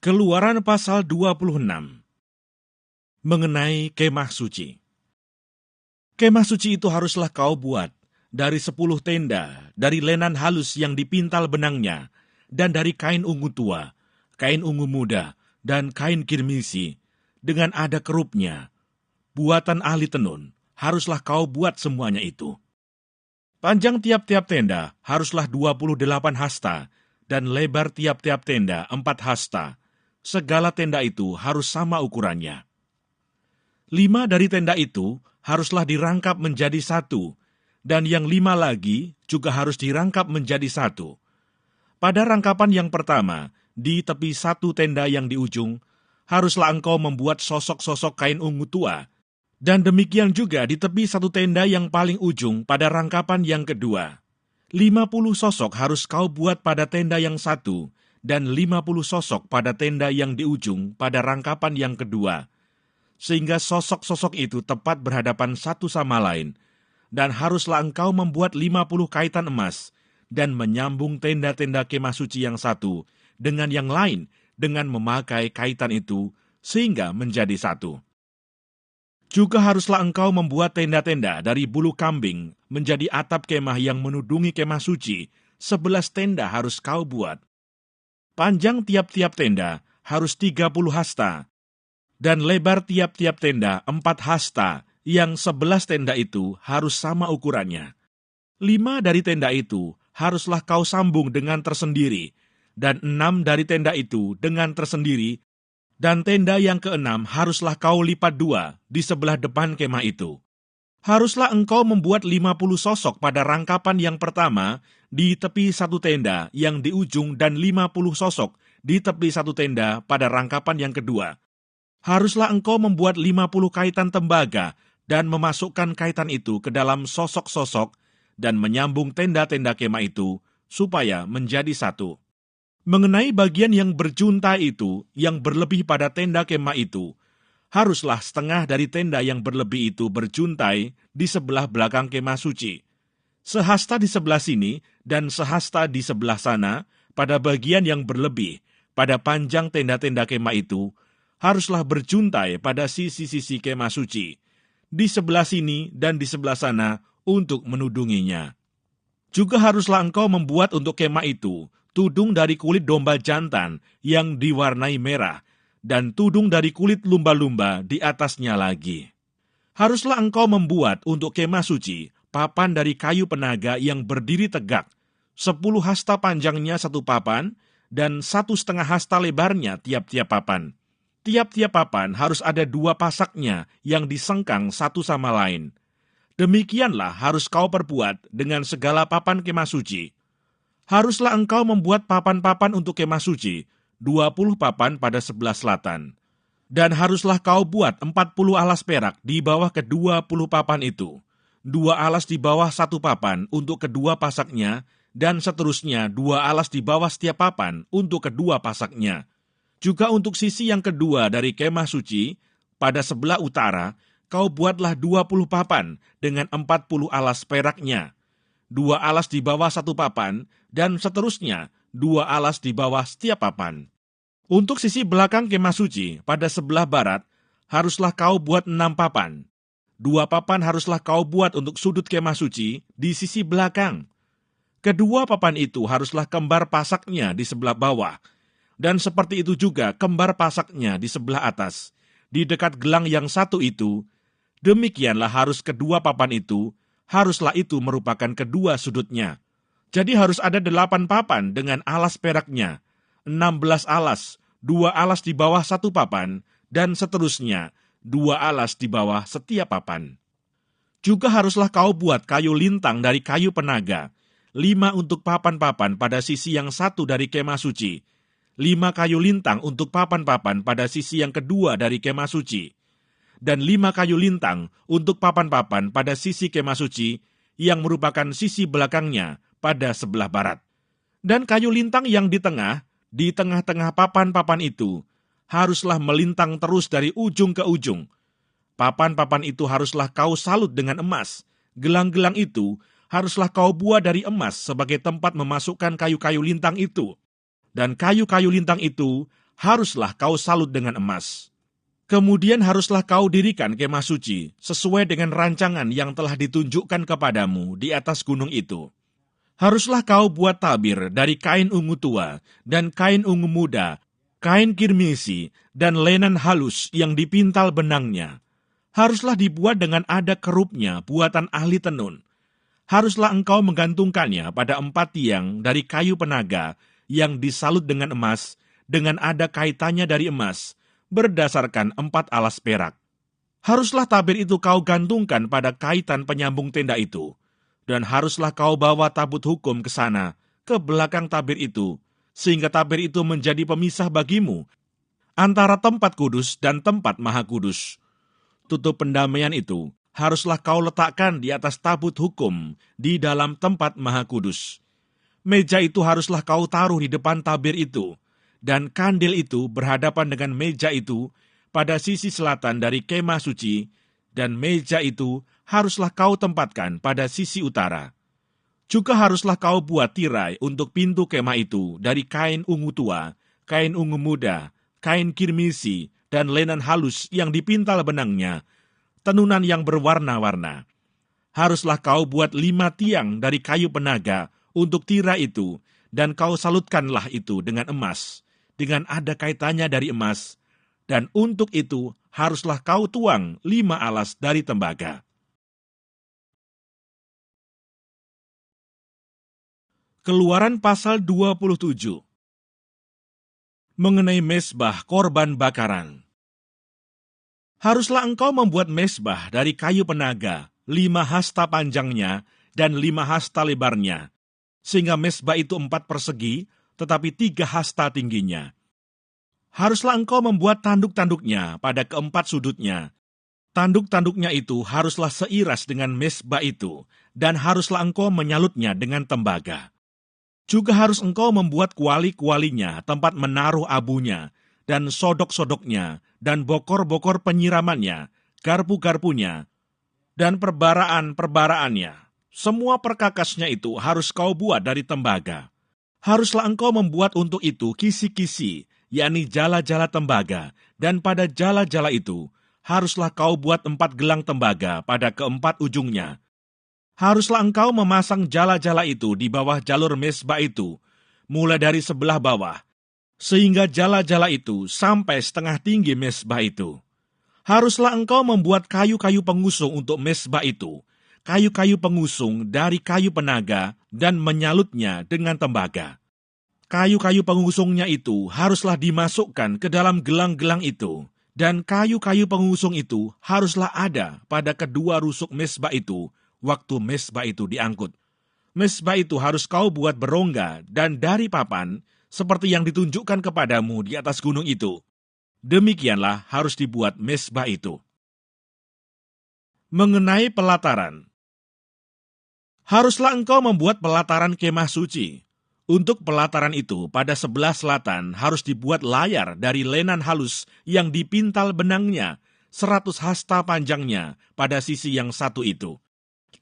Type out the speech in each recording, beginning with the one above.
Keluaran pasal 26 mengenai kemah suci. Kemah suci itu haruslah kau buat dari 10 tenda, dari lenan halus yang dipintal benangnya, dan dari kain ungu tua, kain ungu muda, dan kain kirmisi, dengan ada kerupnya. Buatan ahli tenun, haruslah kau buat semuanya itu. Panjang tiap-tiap tenda haruslah 28 hasta, dan lebar tiap-tiap tenda 4 hasta. Segala tenda itu harus sama ukurannya. 5 dari tenda itu haruslah dirangkap menjadi 1, dan yang 5 lagi juga harus dirangkap menjadi 1. Pada rangkapan yang pertama, di tepi 1 tenda yang di ujung, haruslah engkau membuat sosok-sosok kain ungu tua, dan demikian juga di tepi 1 tenda yang paling ujung pada rangkapan yang kedua. 50 sosok harus kau buat pada tenda yang 1, dan 50 sosok pada tenda yang di ujung pada rangkapan yang kedua, sehingga sosok-sosok itu tepat berhadapan satu sama lain, dan haruslah engkau membuat 50 kaitan emas, dan menyambung tenda-tenda kemah suci yang satu dengan yang lain dengan memakai kaitan itu, sehingga menjadi satu. Juga haruslah engkau membuat tenda-tenda dari bulu kambing menjadi atap kemah yang menudungi kemah suci, 11 tenda harus kau buat. Panjang tiap-tiap tenda harus 30 hasta, dan lebar tiap-tiap tenda 4 hasta, yang 11 tenda itu harus sama ukurannya. 5 dari tenda itu haruslah kau sambung dengan tersendiri, dan 6 dari tenda itu dengan tersendiri, dan tenda yang ke-6 haruslah kau lipat 2 di sebelah depan kemah itu. Haruslah engkau membuat 50 sosok pada rangkapan yang pertama di tepi 1 tenda yang di ujung, dan 50 sosok di tepi 1 tenda pada rangkapan yang kedua. Haruslah engkau membuat 50 kaitan tembaga dan memasukkan kaitan itu ke dalam sosok-sosok dan menyambung tenda-tenda kemah itu supaya menjadi satu. Mengenai bagian yang berjuntai itu, yang berlebih pada tenda kemah itu, haruslah setengah dari tenda yang berlebih itu berjuntai di sebelah belakang kemah suci. Sehasta di sebelah sini dan sehasta di sebelah sana, pada bagian yang berlebih, pada panjang tenda-tenda kemah itu, haruslah berjuntai pada sisi-sisi kemah suci, di sebelah sini dan di sebelah sana untuk menudunginya. Juga haruslah engkau membuat untuk kemah itu tudung dari kulit domba jantan yang diwarnai merah, dan tudung dari kulit lumba-lumba di atasnya lagi. Haruslah engkau membuat untuk kemah suci papan dari kayu penaga yang berdiri tegak, 10 hasta panjangnya 1 papan, dan 1,5 hasta lebarnya tiap-tiap papan. Tiap-tiap papan harus ada 2 pasaknya yang disengkang satu sama lain. Demikianlah harus kau perbuat dengan segala papan kemah suci. Haruslah engkau membuat papan-papan untuk kemah suci, 20 papan pada sebelah selatan. Dan haruslah kau buat 40 alas perak di bawah ke-20 papan itu. 2 alas di bawah 1 papan untuk kedua pasaknya, dan seterusnya 2 alas di bawah setiap papan untuk kedua pasaknya. Juga untuk sisi yang kedua dari kemah suci, pada sebelah utara, kau buatlah 20 papan dengan 40 alas peraknya. 2 alas di bawah 1 papan, dan seterusnya 2 alas di bawah setiap papan. Untuk sisi belakang kemah suci, pada sebelah barat, haruslah kau buat 6 papan. 2 papan haruslah kau buat untuk sudut kemah suci di sisi belakang. Kedua papan itu haruslah kembar pasaknya di sebelah bawah, dan seperti itu juga kembar pasaknya di sebelah atas, di dekat gelang yang satu itu. Demikianlah harus kedua papan itu, haruslah itu merupakan kedua sudutnya. Jadi harus ada 8 papan dengan alas peraknya, 16 alas, 2 alas di bawah 1 papan, dan seterusnya 2 alas di bawah setiap papan. Juga haruslah kau buat kayu lintang dari kayu penaga, 5 untuk papan-papan pada sisi yang satu dari kemah suci, 5 kayu lintang untuk papan-papan pada sisi yang kedua dari kemah suci, dan 5 kayu lintang untuk papan-papan pada sisi kemah suci yang merupakan sisi belakangnya pada sebelah barat. Dan kayu lintang yang di tengah-tengah papan-papan itu, haruslah melintang terus dari ujung ke ujung. Papan-papan itu haruslah kau salut dengan emas. Gelang-gelang itu haruslah kau buat dari emas sebagai tempat memasukkan kayu-kayu lintang itu. Dan kayu-kayu lintang itu haruslah kau salut dengan emas. Kemudian haruslah kau dirikan kemah suci sesuai dengan rancangan yang telah ditunjukkan kepadamu di atas gunung itu. Haruslah kau buat tabir dari kain ungu tua dan kain ungu muda, kain kirmisi dan lenan halus yang dipintal benangnya. Haruslah dibuat dengan ada kerupnya buatan ahli tenun. Haruslah engkau menggantungkannya pada 4 tiang dari kayu penaga yang disalut dengan emas, dengan ada kaitannya dari emas, berdasarkan 4 alas perak. Haruslah tabir itu kau gantungkan pada kaitan penyambung tenda itu, dan haruslah kau bawa tabut hukum ke sana, ke belakang tabir itu, sehingga tabir itu menjadi pemisah bagimu antara tempat kudus dan tempat maha kudus. Tutup pendamaian itu haruslah kau letakkan di atas tabut hukum di dalam tempat maha kudus. Meja itu haruslah kau taruh di depan tabir itu, dan kandil itu berhadapan dengan meja itu pada sisi selatan dari kemah suci, dan meja itu haruslah kau tempatkan pada sisi utara. Juga haruslah kau buat tirai untuk pintu kemah itu dari kain ungu tua, kain ungu muda, kain kirmisi, dan lenan halus yang dipintal benangnya, tenunan yang berwarna-warna. Haruslah kau buat 5 tiang dari kayu penaga untuk tirai itu, dan kau salutkanlah itu dengan emas, dengan ada kaitannya dari emas, dan untuk itu haruslah kau tuang 5 alas dari tembaga. Keluaran pasal 27. Mengenai mezbah korban bakaran. Haruslah engkau membuat mezbah dari kayu penaga, 5 hasta panjangnya dan 5 hasta lebarnya, sehingga mezbah itu 4 persegi, tetapi 3 hasta tingginya. Haruslah engkau membuat tanduk-tanduknya pada keempat sudutnya. Tanduk-tanduknya itu haruslah seiras dengan mezbah itu, dan haruslah engkau menyalutnya dengan tembaga. Juga harus engkau membuat kuali-kualinya, tempat menaruh abunya, dan sodok-sodoknya, dan bokor-bokor penyiramannya, garpu-garpunya, dan perbaraan-perbaraannya. Semua perkakasnya itu harus kau buat dari tembaga. Haruslah engkau membuat untuk itu kisi-kisi, yakni jala-jala tembaga, dan pada jala-jala itu haruslah kau buat 4 gelang tembaga pada keempat ujungnya. Haruslah engkau memasang jala-jala itu di bawah jalur mezbah itu, mulai dari sebelah bawah, sehingga jala-jala itu sampai setengah tinggi mezbah itu. Haruslah engkau membuat kayu-kayu pengusung untuk mezbah itu, kayu-kayu pengusung dari kayu penaga, dan menyalutnya dengan tembaga. Kayu-kayu pengusungnya itu haruslah dimasukkan ke dalam gelang-gelang itu, dan kayu-kayu pengusung itu haruslah ada pada kedua rusuk mezbah itu, waktu mezbah itu diangkut. Mezbah itu harus kau buat berongga dan dari papan, seperti yang ditunjukkan kepadamu di atas gunung itu. Demikianlah harus dibuat mezbah itu. Mengenai pelataran. Haruslah engkau membuat pelataran kemah suci. Untuk pelataran itu, pada sebelah selatan harus dibuat layar dari lenan halus yang dipintal benangnya, 100 hasta panjangnya pada sisi yang satu itu.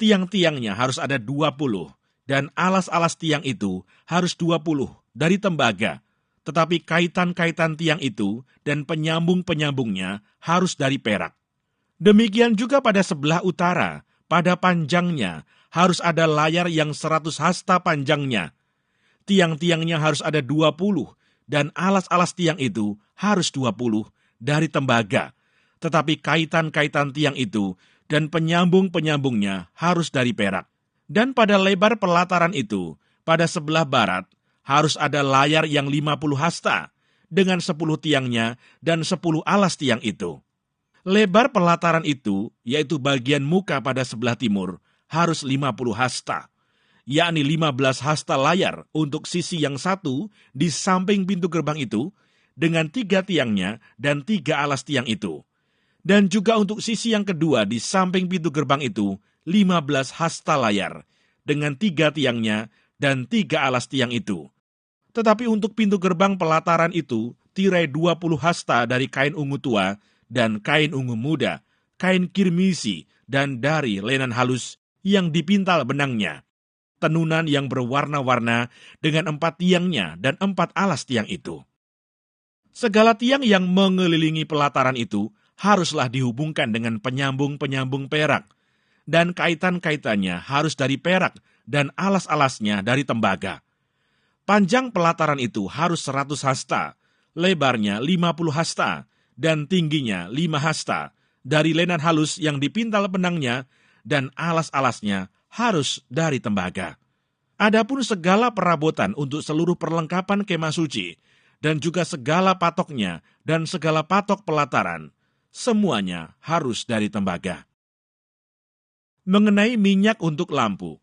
Tiang-tiangnya harus ada 20, dan alas-alas tiang itu harus 20 dari tembaga, tetapi kaitan-kaitan tiang itu dan penyambung-penyambungnya harus dari perak. Demikian juga pada sebelah utara, pada panjangnya harus ada layar yang 100 hasta panjangnya. Tiang-tiangnya harus ada 20, dan alas-alas tiang itu harus 20 dari tembaga, tetapi kaitan-kaitan tiang itu dan penyambung-penyambungnya harus dari perak. Dan pada lebar pelataran itu, pada sebelah barat, harus ada layar yang 50 hasta, dengan 10 tiangnya dan 10 alas tiang itu. Lebar pelataran itu, yaitu bagian muka pada sebelah timur, harus 50 hasta, yakni 15 hasta layar untuk sisi yang satu di samping pintu gerbang itu, dengan 3 tiangnya dan 3 alas tiang itu. Dan juga untuk sisi yang kedua di samping pintu gerbang itu, 15 hasta layar, dengan 3 tiangnya dan 3 alas tiang itu. Tetapi untuk pintu gerbang pelataran itu, tirai 20 hasta dari kain ungu tua, dan kain ungu muda, kain kirmisi, dan dari lenan halus yang dipintal benangnya. Tenunan yang berwarna-warna dengan 4 tiangnya dan 4 alas tiang itu. Segala tiang yang mengelilingi pelataran itu haruslah dihubungkan dengan penyambung-penyambung perak, dan kaitan-kaitannya harus dari perak dan alas-alasnya dari tembaga. Panjang pelataran itu harus 100 hasta, lebarnya 50 hasta, dan tingginya 5 hasta, dari lenan halus yang dipintal benangnya, dan alas-alasnya harus dari tembaga. Adapun segala perabotan untuk seluruh perlengkapan kemah suci, dan juga segala patoknya dan segala patok pelataran, semuanya harus dari tembaga. Mengenai minyak untuk lampu,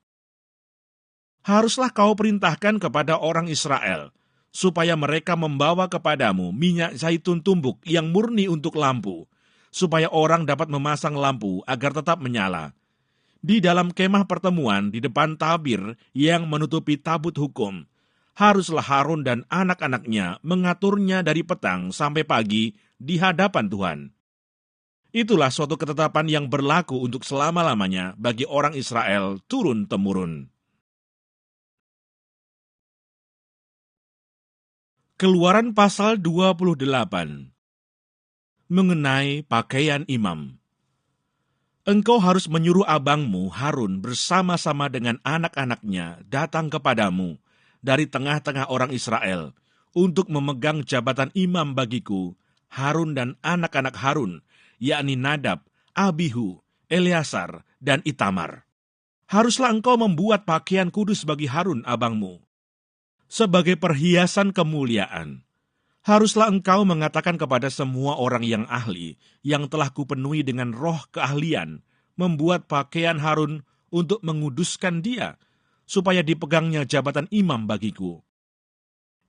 haruslah kau perintahkan kepada orang Israel, supaya mereka membawa kepadamu minyak zaitun tumbuk yang murni untuk lampu, supaya orang dapat memasang lampu agar tetap menyala. Di dalam kemah pertemuan di depan tabir yang menutupi tabut hukum, haruslah Harun dan anak-anaknya mengaturnya dari petang sampai pagi di hadapan Tuhan. Itulah suatu ketetapan yang berlaku untuk selama-lamanya bagi orang Israel turun-temurun. Keluaran pasal 28 mengenai pakaian imam. Engkau harus menyuruh abangmu Harun bersama-sama dengan anak-anaknya datang kepadamu dari tengah-tengah orang Israel untuk memegang jabatan imam bagiku, Harun dan anak-anak Harun, yakni Nadab, Abihu, Eleazar, dan Itamar. Haruslah engkau membuat pakaian kudus bagi Harun abangmu, sebagai perhiasan kemuliaan. Haruslah engkau mengatakan kepada semua orang yang ahli, yang telah kupenuhi dengan roh keahlian, membuat pakaian Harun untuk menguduskan dia, supaya dipegangnya jabatan imam bagiku.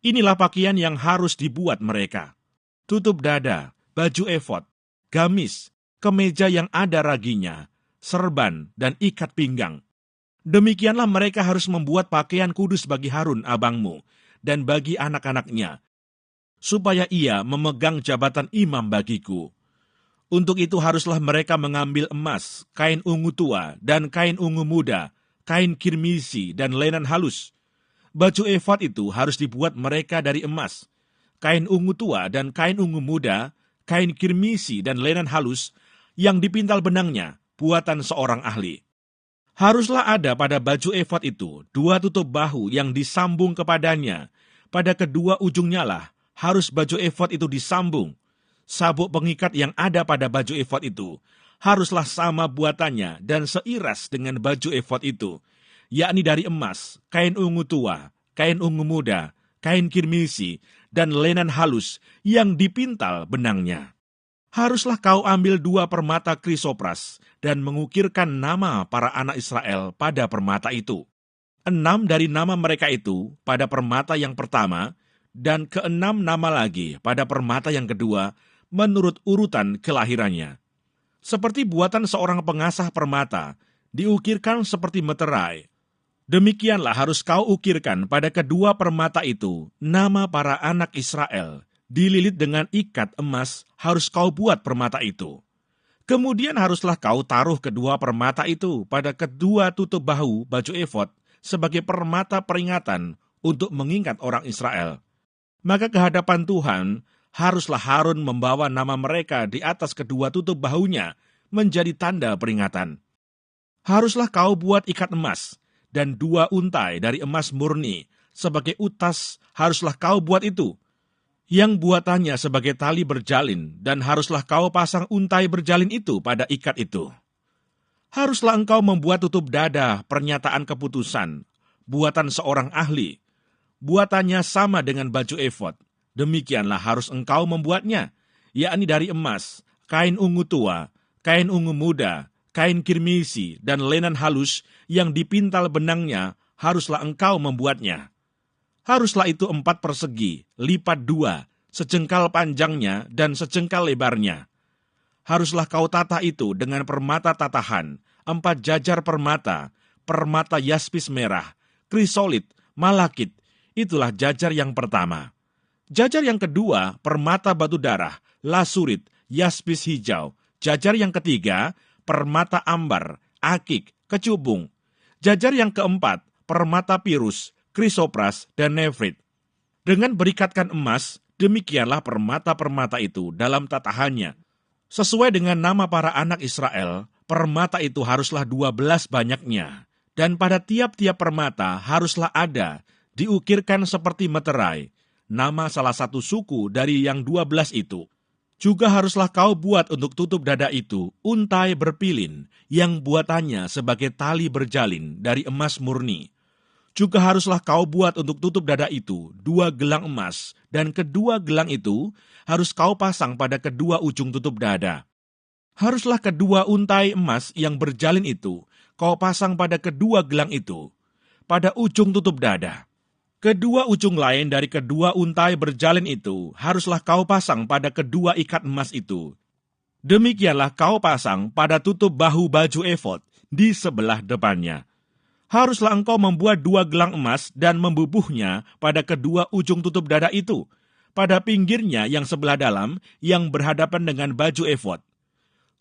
Inilah pakaian yang harus dibuat mereka: tutup dada, baju efod, gamis, kemeja yang ada raginya, serban, dan ikat pinggang. Demikianlah mereka harus membuat pakaian kudus bagi Harun abangmu, dan bagi anak-anaknya, supaya ia memegang jabatan imam bagiku. Untuk itu haruslah mereka mengambil emas, kain ungu tua, dan kain ungu muda, kain kirmisi, dan lenan halus. Baju efod itu harus dibuat mereka dari emas. Kain ungu tua dan kain ungu muda, kain kirmisi, dan lenan halus, yang dipintal benangnya, buatan seorang ahli. Haruslah ada pada baju efod itu 2 tutup bahu yang disambung kepadanya. Pada kedua ujungnya lah harus baju efod itu disambung. Sabuk pengikat yang ada pada baju efod itu haruslah sama buatannya dan seiras dengan baju efod itu, yakni dari emas, kain ungu tua, kain ungu muda, kain kirmisi, dan lenan halus yang dipintal benangnya. Haruslah kau ambil 2 permata krisopras dan mengukirkan nama para anak Israel pada permata itu. 6 dari nama mereka itu pada permata yang pertama, dan ke-6 nama lagi pada permata yang kedua, menurut urutan kelahirannya. Seperti buatan seorang pengasah permata, diukirkan seperti meterai. Demikianlah harus kau ukirkan pada kedua permata itu nama para anak Israel. Dililit dengan ikat emas harus kau buat permata itu. Kemudian haruslah kau taruh kedua permata itu pada kedua tutup bahu baju efod sebagai permata peringatan untuk mengingat orang Israel. Maka kehadapan Tuhan, haruslah Harun membawa nama mereka di atas kedua tutup bahunya menjadi tanda peringatan. Haruslah kau buat ikat emas, dan 2 untai dari emas murni sebagai utas haruslah kau buat itu, yang buatannya sebagai tali berjalin, dan haruslah kau pasang untai berjalin itu pada ikat itu. Haruslah engkau membuat tutup dada pernyataan keputusan, buatan seorang ahli, buatannya sama dengan baju efod. Demikianlah harus engkau membuatnya, yakni dari emas, kain ungu tua, kain ungu muda, kain kirmisi, dan lenan halus yang dipintal benangnya, haruslah engkau membuatnya. Haruslah itu 4 persegi, lipat 2, sejengkal panjangnya dan sejengkal lebarnya. Haruslah kau tata itu dengan permata tatahan, 4 jajar permata, permata yaspis merah, krisolit, malakit. Itulah jajar yang pertama. Jajar yang kedua, permata batu darah, lasurit, yaspis hijau. Jajar yang ketiga, permata ambar, akik, kecubung. Jajar yang keempat, permata pirus, krisopras, dan nefrit. Dengan berikatkan emas, Demikianlah permata-permata itu dalam tatahannya. Sesuai dengan nama para anak Israel, permata itu haruslah 12 banyaknya. Dan pada tiap-tiap permata haruslah ada, diukirkan seperti meterai, nama salah satu suku dari yang 12 itu. Juga haruslah kau buat untuk tutup dada itu untai berpilin, yang buatannya sebagai tali berjalin dari emas murni. Juga haruslah kau buat untuk tutup dada itu 2 gelang emas, dan kedua gelang itu harus kau pasang pada kedua ujung tutup dada. Haruslah kedua untai emas yang berjalin itu kau pasang pada kedua gelang itu, pada ujung tutup dada. Kedua ujung lain dari kedua untai berjalin itu haruslah kau pasang pada kedua ikat emas itu. Demikianlah kau pasang pada tutup bahu baju efod di sebelah depannya. Haruslah engkau membuat 2 gelang emas dan membubuhnya pada kedua ujung tutup dada itu, pada pinggirnya yang sebelah dalam yang berhadapan dengan baju efod.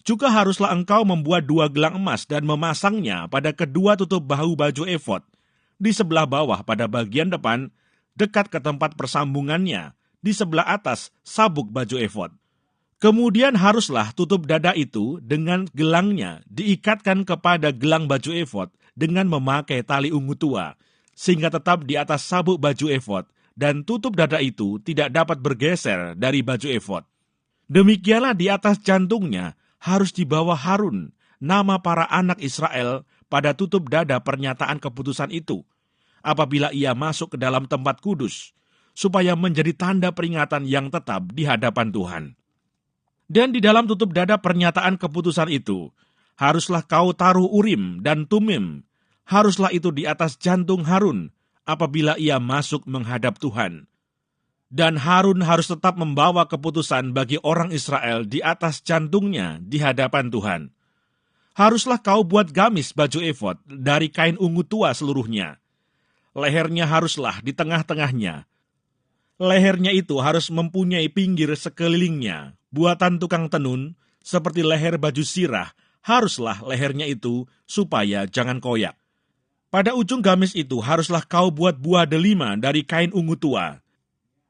Juga haruslah engkau membuat 2 gelang emas dan memasangnya pada kedua tutup bahu baju efod, di sebelah bawah pada bagian depan, dekat ke tempat persambungannya, di sebelah atas sabuk baju efod. Kemudian haruslah tutup dada itu dengan gelangnya diikatkan kepada gelang baju efod dengan memakai tali ungu tua, sehingga tetap di atas sabuk baju efod, dan tutup dada itu tidak dapat bergeser dari baju efod. Demikianlah di atas jantungnya harus dibawa Harun, nama para anak Israel, pada tutup dada pernyataan keputusan itu, apabila ia masuk ke dalam tempat kudus, supaya menjadi tanda peringatan yang tetap di hadapan Tuhan. Dan di dalam tutup dada pernyataan keputusan itu, haruslah kau taruh Urim dan Tumim, haruslah itu di atas jantung Harun, apabila ia masuk menghadap Tuhan. Dan Harun harus tetap membawa keputusan bagi orang Israel di atas jantungnya di hadapan Tuhan. Haruslah kau buat gamis baju efod dari kain ungu tua seluruhnya. Lehernya haruslah di tengah-tengahnya. Lehernya itu harus mempunyai pinggir sekelilingnya, buatan tukang tenun, seperti leher baju sirah, haruslah lehernya itu supaya jangan koyak. Pada ujung gamis itu haruslah kau buat buah delima dari kain ungu tua,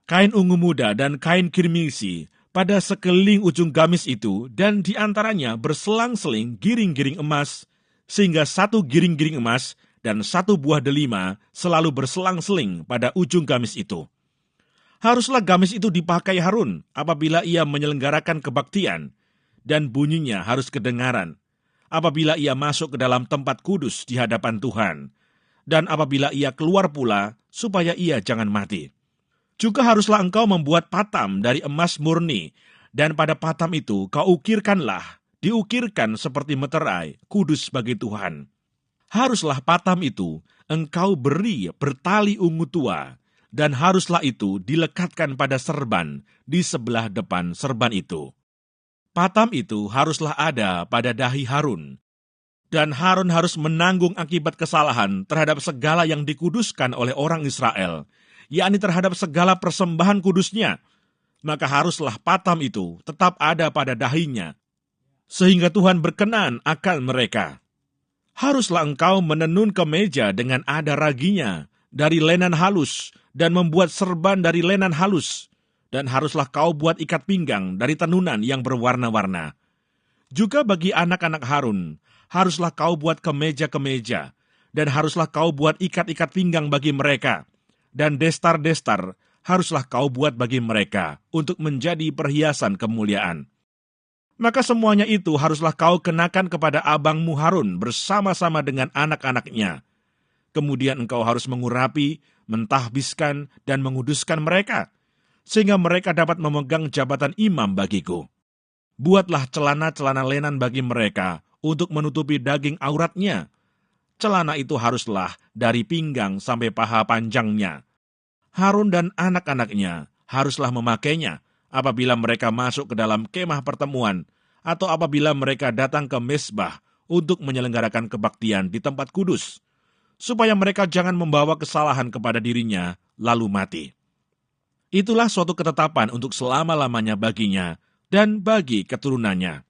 kain ungu muda dan kain kirmisi pada sekeliling ujung gamis itu, dan di antaranya berselang-seling giring-giring emas, sehingga 1 giring-giring emas dan 1 buah delima selalu berselang-seling pada ujung gamis itu. Haruslah gamis itu dipakai Harun apabila ia menyelenggarakan kebaktian, dan bunyinya harus kedengaran apabila ia masuk ke dalam tempat kudus di hadapan Tuhan, dan apabila ia keluar pula supaya ia jangan mati. Juga haruslah engkau membuat patam dari emas murni, dan pada patam itu kau ukirkanlah, diukirkan seperti meterai, kudus bagi Tuhan. Haruslah patam itu engkau beri bertali ungu tua, dan haruslah itu dilekatkan pada serban di sebelah depan serban itu. Patam itu haruslah ada pada dahi Harun, dan Harun harus menanggung akibat kesalahan terhadap segala yang dikuduskan oleh orang Israel, yakni terhadap segala persembahan kudusnya. Maka haruslah patam itu tetap ada pada dahinya, sehingga Tuhan berkenan akan mereka. Haruslah engkau menenun kemeja dengan ada raginya dari lenan halus, dan membuat serban dari lenan halus, dan haruslah kau buat ikat pinggang dari tenunan yang berwarna-warna. Juga bagi anak-anak Harun, haruslah kau buat kemeja-kemeja, dan haruslah kau buat ikat-ikat pinggang bagi mereka, dan destar-destar haruslah kau buat bagi mereka untuk menjadi perhiasan kemuliaan. Maka semuanya itu haruslah kau kenakan kepada abangmu Harun bersama-sama dengan anak-anaknya. Kemudian engkau harus mengurapi, mentahbiskan, dan menguduskan mereka, sehingga mereka dapat memegang jabatan imam bagiku. Buatlah celana-celana lenan bagi mereka untuk menutupi daging auratnya. Celana itu haruslah dari pinggang sampai paha panjangnya. Harun dan anak-anaknya haruslah memakainya apabila mereka masuk ke dalam kemah pertemuan, atau apabila mereka datang ke mezbah untuk menyelenggarakan kebaktian di tempat kudus, supaya mereka jangan membawa kesalahan kepada dirinya lalu mati. Itulah suatu ketetapan untuk selama-lamanya baginya dan bagi keturunannya.